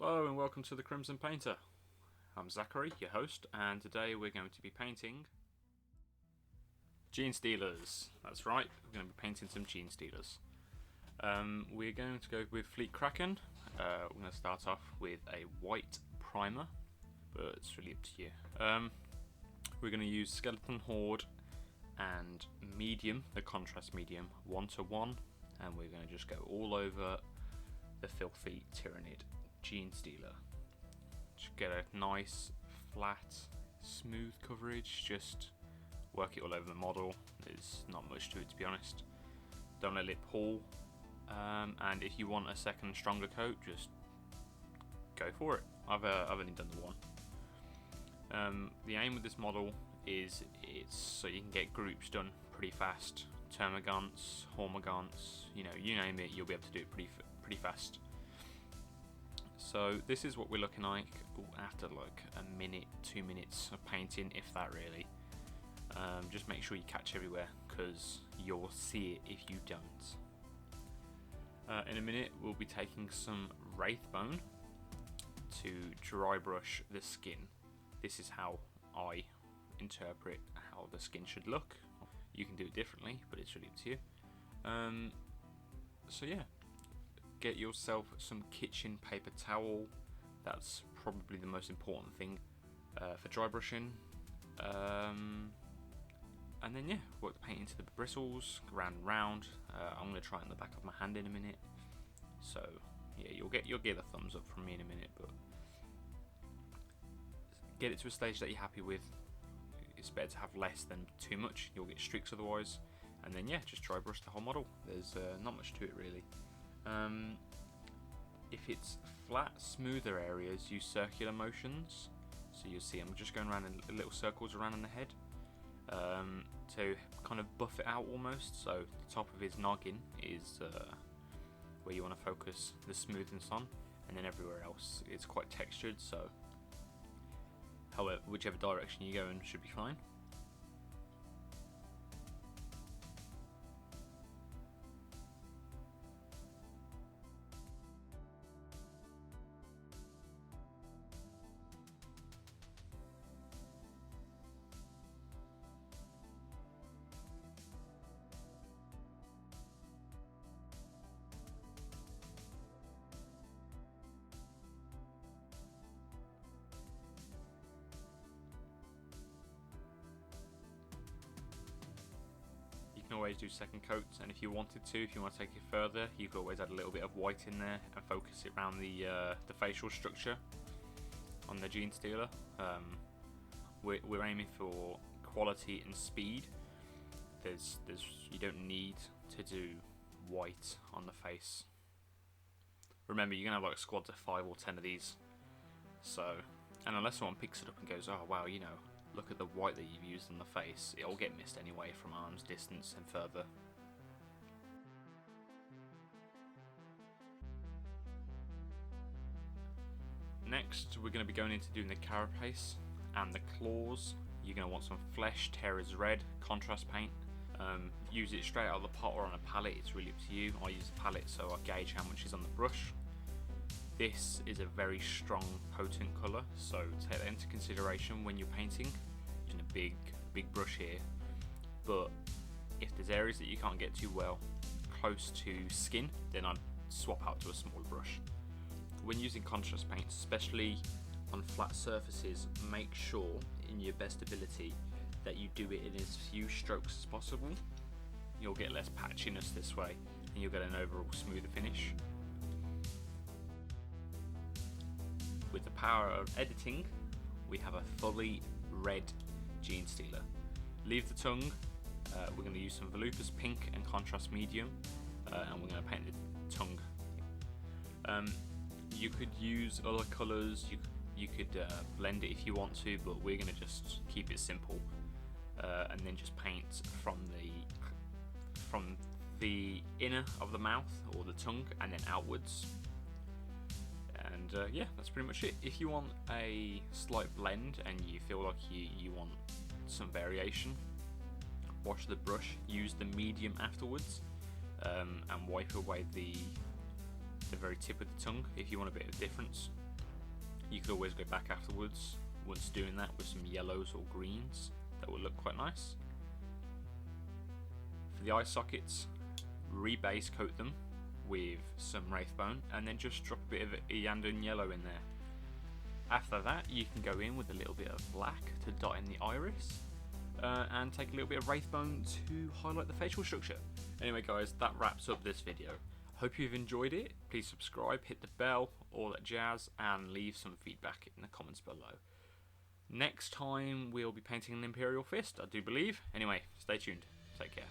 Hello and welcome to the Crimson Painter. I'm Zachary, your host, and today we're going to be painting Gene Stealers. That's right, we're going to be painting some Gene Stealers. We're going to go with Fleet Kraken. We're going to start off with a white primer, but it's really up to you. We're going to use Skeleton Horde and medium, the contrast medium, 1:1, and we're going to just go all over the filthy Tyrannid Gene Stealer. Just get a nice, flat, smooth coverage, just work it all over the model. There's not much to it, to be honest. Don't let it pull, and if you want a second stronger coat, just go for it. I've only done the one. The aim with this model is it's so you can get groups done pretty fast. Termagants, Hormagaunts, you name it, you'll be able to do it pretty fast. So this is what we're looking like after like a minute, 2 minutes of painting, if that really. Just make sure you catch everywhere, because you'll see it if you don't. In a minute we'll be taking some Wraithbone to dry brush the skin. This is how I interpret how the skin should look. You can do it differently, but it's really up to you. So yeah, get yourself some kitchen paper towel. That's probably the most important thing for dry brushing. And then yeah, work the paint into the bristles, round and round. I'm going to try it on the back of my hand in a minute. So yeah, you'll get a thumbs up from me in a minute, but get it to a stage that you're happy with. It's better to have less than too much. You'll get streaks otherwise. And then yeah, just dry brush the whole model. There's not much to it really. If it's flat, smoother areas, use circular motions. So you'll see I'm just going around in little circles around in the head to kind of buff it out almost. So the top of his noggin is where you want to focus the smoothness on, and then everywhere else it's quite textured. So however, whichever direction you go in should be fine. You can always do second coats, and if you wanted to, if you want to take it further, you could always add a little bit of white in there and focus it around the facial structure on the Gene Stealer. We're aiming for quality and speed. You don't need to do white on the face. Remember, you're gonna have like squads of 5 or 10 of these. So, and unless someone picks it up and goes, oh wow, look at the white that you've used on the face, it'll get missed anyway from arm's distance and further. Next, we're going to be going into doing the carapace and the claws. You're going to want some Flesh Terror's Red contrast paint. Use it straight out of the pot or on a palette, it's really up to you. I use a palette so I gauge how much is on the brush. This is a very strong, potent colour, so take that into consideration when you're painting. Using a big brush here, but if there's areas that you can't get to well close to skin, then I'd swap out to a smaller brush. When using contrast paints, especially on flat surfaces, make sure in your best ability that you do it in as few strokes as possible. You'll get less patchiness this way, and you'll get an overall smoother finish. With the power of editing, we have a fully red Gene Stealer. Leave the tongue. We're going to use some Volupus Pink and contrast medium, and we're going to paint the tongue. You could use other colours. You could blend it if you want to, but we're going to just keep it simple, and then just paint from the inner of the mouth or the tongue, and then outwards. And yeah, that's pretty much it. If you want a slight blend and you feel like you want some variation, wash the brush, use the medium afterwards, and wipe away the very tip of the tongue if you want a bit of difference. You could always go back afterwards once doing that with some yellows or greens. That will look quite nice. For the eye sockets, rebase coat them with some Wraithbone and then just drop a bit of Iyanden Yellow in there. After that, you can go in with a little bit of black to dot in the iris and take a little bit of Wraithbone to highlight the facial structure. Anyway guys, that wraps up this video. Hope you've enjoyed it. Please subscribe, hit the bell, all that jazz, and leave some feedback in the comments below. Next time we'll be painting an Imperial Fist, I do believe. Anyway, stay tuned. Take care.